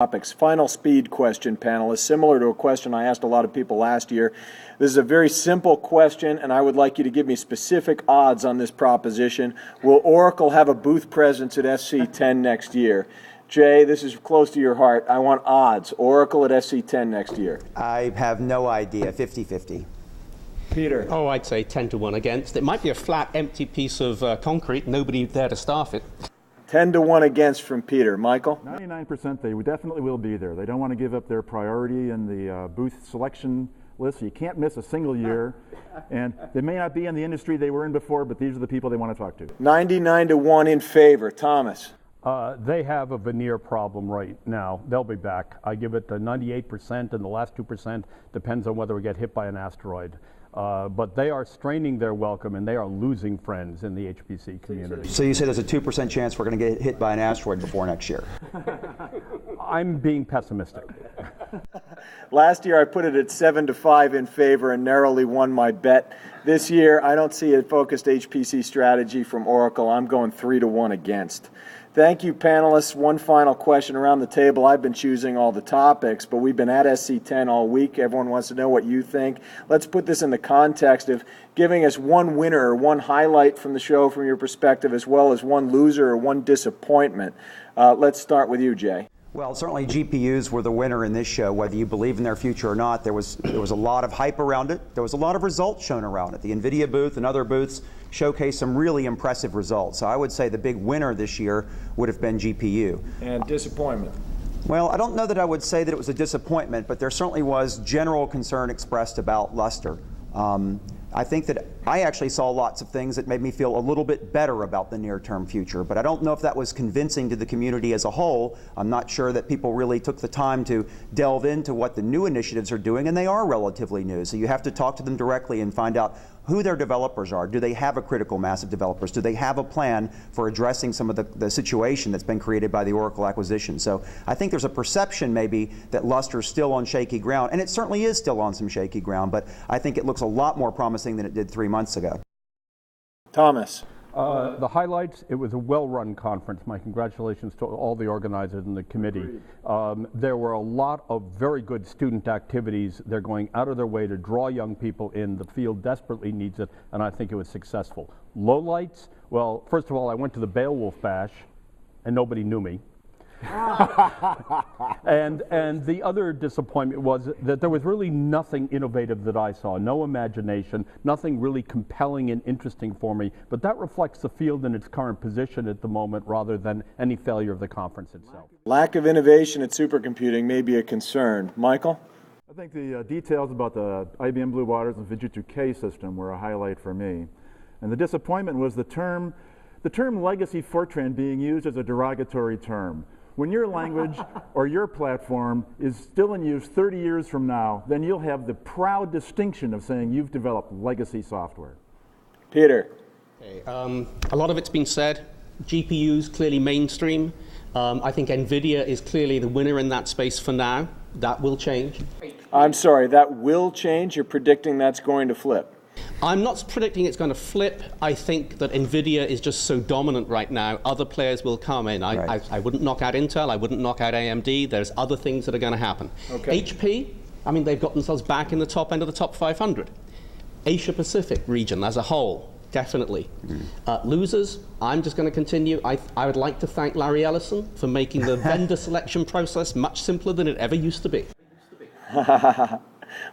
topics. Final speed question, panelists, similar to a question I asked a lot of people last year. This is a very simple question, and I would like you to give me specific odds on this proposition. Will Oracle have a booth presence at SC10 next year? Jay, this is close to your heart. I want odds. Oracle at SC10 next year. I have no idea. 50-50. Peter. Oh, I'd say 10 to 1 against. It might be a flat, empty piece of concrete, nobody there to staff it. 10 to 1 against from Peter. Michael? 99% they definitely will be there. They don't want to give up their priority in the booth selection list. You can't miss a single year. And they may not be in the industry they were in before, but these are the people they want to talk to. 99 to 1 in favor. Thomas? They have a veneer problem right now. They'll be back. I give it 98%, and the last 2% depends on whether we get hit by an asteroid. But they are straining their welcome, and they are losing friends in the HPC community. So you say there's a 2% chance we're going to get hit by an asteroid before next year? I'm being pessimistic. Last year I put it at 7 to 5 in favor and narrowly won my bet. This year I don't see a focused HPC strategy from Oracle. I'm going 3 to 1 against. Thank you, panelists. One final question around the table. I've been choosing all the topics, but we've been at SC10 all week. Everyone wants to know what you think. Let's put this in the context of giving us one winner or one highlight from the show from your perspective, as well as one loser or one disappointment. Let's start with you, Jay. Well, certainly GPUs were the winner in this show, whether you believe in their future or not. There was a lot of hype around it. There was a lot of results shown around it. The NVIDIA booth and other booths showcased some really impressive results. So I would say the big winner this year would have been GPU. And disappointment? Well, I don't know that I would say that it was a disappointment, but there certainly was general concern expressed about luster. I think that I actually saw lots of things that made me feel a little bit better about the near-term future, but I don't know if that was convincing to the community as a whole. I'm not sure that people really took the time to delve into what the new initiatives are doing, and they are relatively new. So you have to talk to them directly and find out who their developers are. Do they have a critical mass of developers? Do they have a plan for addressing some of the situation that's been created by the Oracle acquisition? So I think there's a perception maybe that luster is still on shaky ground, and it certainly is still on some shaky ground, but I think it looks a lot more promising than it did 3 months ago. Thomas? The highlights, it was a well-run conference. My congratulations to all the organizers and the committee. There were a lot of very good student activities. They're going out of their way to draw young people in. The field desperately needs it, and I think it was successful. Lowlights, well, first of all, I went to the Wolfe bash, and nobody knew me. and the other disappointment was that there was really nothing innovative that I saw, no imagination, nothing really compelling and interesting for me, but that reflects the field in its current position at the moment rather than any failure of the conference itself. Lack of innovation at supercomputing may be a concern. Michael? I think the details about the IBM Blue Waters and Fujitsu K system were a highlight for me. And the disappointment was the term legacy Fortran being used as a derogatory term. When your language or your platform is still in use 30 years from now, then you'll have the proud distinction of saying you've developed legacy software. Peter? Okay, a lot of it's been said. GPUs clearly mainstream. I think NVIDIA is clearly the winner in that space for now. That will change. I'm sorry, that will change? You're predicting that's going to flip? I'm not predicting it's going to flip. I think that NVIDIA is just so dominant right now, other players will come in. I wouldn't knock out Intel, I wouldn't knock out AMD. There's other things that are going to happen. Okay. HP, I mean, they've got themselves back in the top end of the top 500. Asia Pacific region as a whole, definitely. Losers, I'm just going to continue. I would like to thank Larry Ellison for making the vendor selection process much simpler than it ever used to be.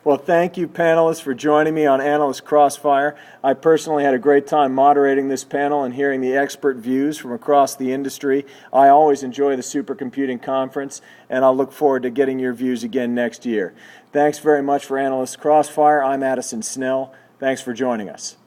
Well, thank you, panelists, for joining me on Analyst Crossfire. I personally had a great time moderating this panel and hearing the expert views from across the industry. I always enjoy the Supercomputing Conference, and I'll look forward to getting your views again next year. Thanks very much for Analyst Crossfire. I'm Addison Snell. Thanks for joining us.